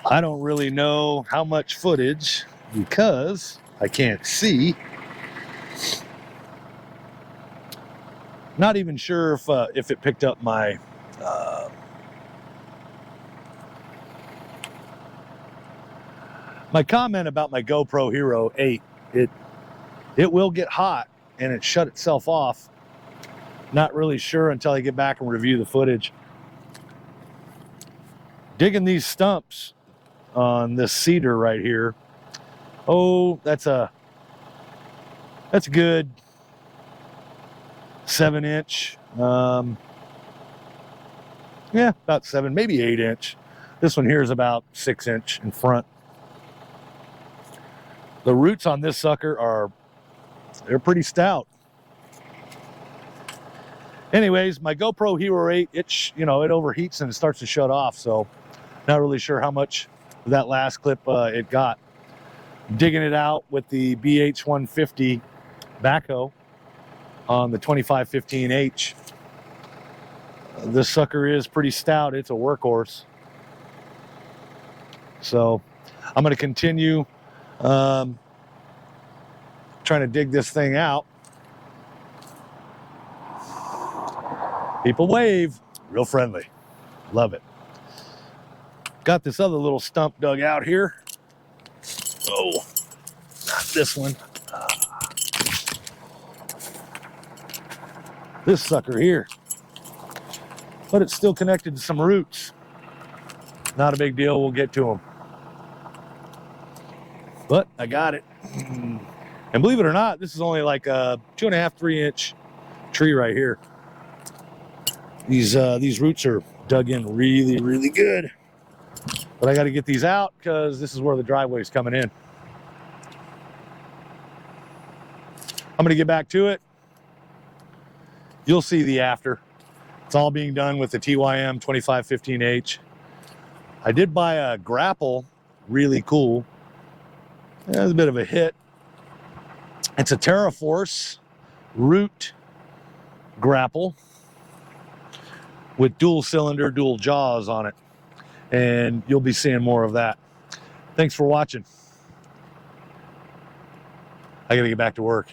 I don't really know how much footage because I can't see. Not even sure if it picked up my my comment about my GoPro Hero 8. It will get hot and it shut itself off. Not really sure until I get back and review the footage. Digging these stumps on this cedar right here. Oh, that's a good 7-inch. Yeah, about 7, maybe 8-inch. This one here is about 6-inch in front. The roots on this sucker they're pretty stout. Anyways, my GoPro Hero 8, it overheats and it starts to shut off, so not really sure how much of that last clip it got. Digging it out with the BH150 backhoe on the 2515H. This sucker is pretty stout. It's a workhorse. So I'm going to continue trying to dig this thing out. People wave, real friendly. Love it. Got this other little stump dug out here. Oh, not this one. This sucker here. But it's still connected to some roots. Not a big deal, we'll get to them. But I got it. And believe it or not, this is only like a 2.5, 3-inch tree right here. These roots are dug in really, really good. But I got to get these out because this is where the driveway is coming in. I'm going to get back to it. You'll see the after. It's all being done with the TYM 2515H. I did buy a grapple, really cool. It was a bit of a hit. It's a TerraForce root grapple with dual cylinder, dual jaws on it. And you'll be seeing more of that. Thanks for watching. I gotta get back to work.